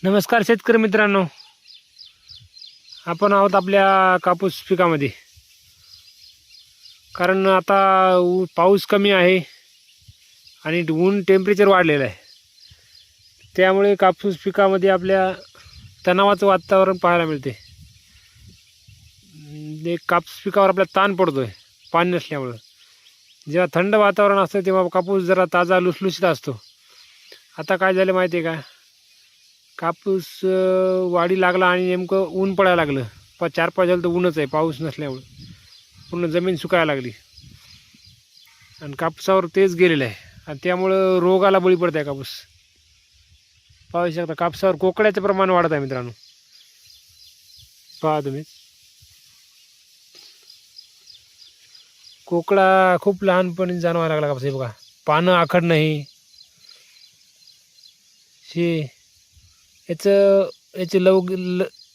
नमस्कार शेतकरी मित्रांनो, आपण आहोत आपल्या कापूस पिकामध्ये. कारण आता पाऊस कमी आहे आणि ऊन टेम्परेचर वाढलेलं आहे. त्यामुळे कापूस पिकामध्ये आपल्या तणावाचं वातावरण पाहायला मिळते. कापूस पिकावर आपला ताण पडतो आहे पाणी नसल्यामुळं. जेव्हा थंड वातावरण असतं तेव्हा कापूस जरा ताजा लुसलुशीत असतो. आता काय झालं माहिती आहे का, कापूस वाढी लागला आणि नेमकं ऊन पडायला लागलं. 4-5 दिवस तर ऊनच आहे पाऊस नसल्यामुळं. पूर्ण जमीन सुकायला लागली आणि कापसावर तेच गेलेलं आहे आणि त्यामुळं रोगाला बळी पडत आहे कापूस. पाहू शकता कापसावर कोकड्याचं प्रमाण वाढत आहे मित्रांनो. पहा तुम्ही, कोकडा खूप लहानपणी जाणवायला लागला कापूस. हे बघा, पानं आखड नाही. याचं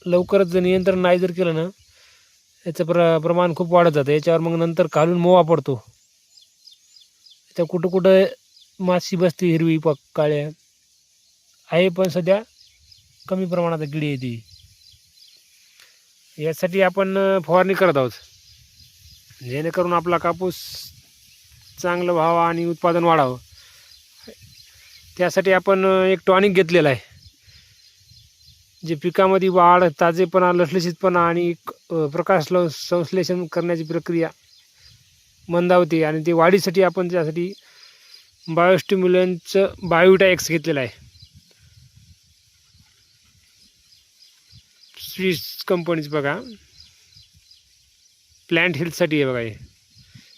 लवकरच जर नियंत्रण नाही जर केलं ना, याचं प्रमाण खूप वाढत जातं. याच्यावर मग नंतर खालून मोवा पडतो. याच्या कुठं कुठं माशी बसते, हिरवी काळ्या आहे, पण सध्या कमी प्रमाणात किडी येते. यासाठी आपण फवारणी करत आहोत, जेणेकरून आपला कापूस चांगलं व्हावा आणि उत्पादन वाढावं. त्यासाठी आपण एक टॉनिक घेतलेलं आहे, जे पिकामध्ये वाढ, ताजेपणा, लसलशीतपणा आणि प्रकाश संश्लेषण करण्याची प्रक्रिया मंदावते. आणि ते वाढीसाठी आपण त्यासाठी बायोस्टिम्युलंटचं बायोविटा-एक्स घेतलेलं आहे. स्विस कंपनीच बघा, प्लॅन्ट हेल्थसाठी आहे बघा. हे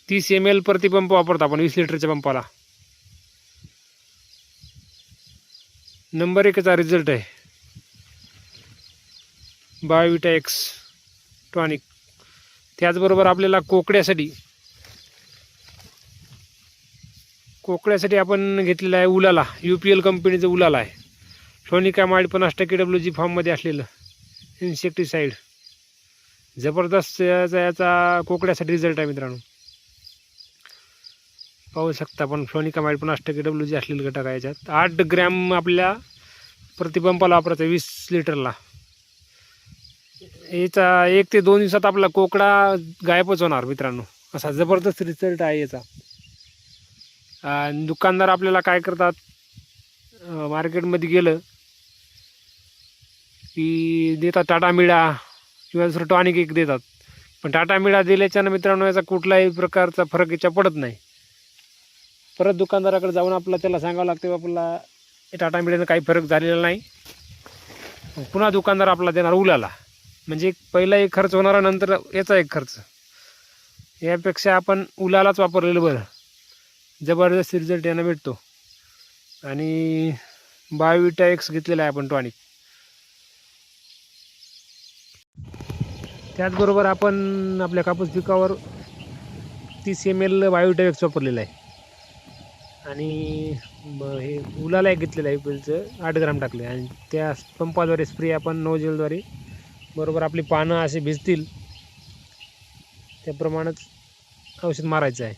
30 ml प्रतिपंप वापरतो आपण 20 लिटरच्या पंपाला. नंबर 1चा रिझल्ट आहे बायोविटा-एक्स टॉनिक. त्याचबरोबर आपल्याला कोकड्यासाठी आपण घेतलेलं आहे उलाला. UPL कंपनीचं उलाला आहे. फ्लोनिकामाइड 50% WG फॉर्ममध्ये असलेलं इन्सेक्टिसाईड. जबरदस्त याचा कोकड्यासाठी रिझल्ट आहे मित्रांनो. पाहू शकता आपण, फ्लोनिकामाइड 50% WG असलेलं घटक आहे याच्यात. 8 ग्रॅम आपल्या प्रतिपंपाला वापरायचं 20 लिटरला. याचा 1 ते 2 दिवसात आपला कोकडा गायबच होणार मित्रांनो. असा जबरदस्त रिझल्ट आहे याचा. दुकानदार आपल्याला काय करतात, मार्केटमध्ये गेलं की देतात टाटा मिळा किंवा दुसरं टॉनिक एक देतात. पण टाटा मिळा दिल्याच्यानं मित्रांनो याचा कुठलाही प्रकारचा फरक याच्या पडत नाही. परत दुकानदाराकडे जाऊन त्याला सांगावं लागतं, आपल्याला टाटा मिळानं काही फरक झालेला नाही. पुन्हा दुकानदार आपला देणार उलाला. म्हणजे पहिला एक खर्च होणारा, नंतर याचा एक खर्च. यापेक्षा आपण उलालाच वापरलेलं बरं. जबरदस्त रिझल्ट यानं भेटतो. आणि बायोविटा-एक्स घेतलेला आहे आपण टॉनिक. त्याचबरोबर आपण आपल्या कापूस पिकावर 30 ml बायोविटा-एक्स वापरलेलं आहे. आणि हे उलाला एक घेतलेलं आहे UPLचं 8 ग्राम टाकले. आणि त्या पंपाद्वारे स्प्रे आपण नोजलद्वारे बरोबर आपली पानं असे भिजतील त्याप्रमाणेच औषध मारायचं आहे.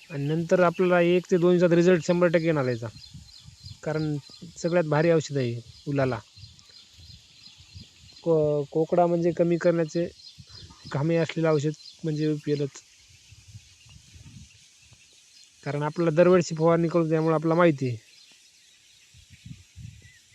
आणि नंतर आपल्याला 1 ते 2 दिवसात रिझल्ट 100% येणार याचा. कारण सगळ्यात भारी औषध आहे उलाला. कोकडा म्हणजे कमी करण्याचे कामे असलेलं औषध म्हणजे UPLच. कारण आपल्याला दरवर्षी फवारणी करू, त्यामुळे आपल्याला माहिती आहे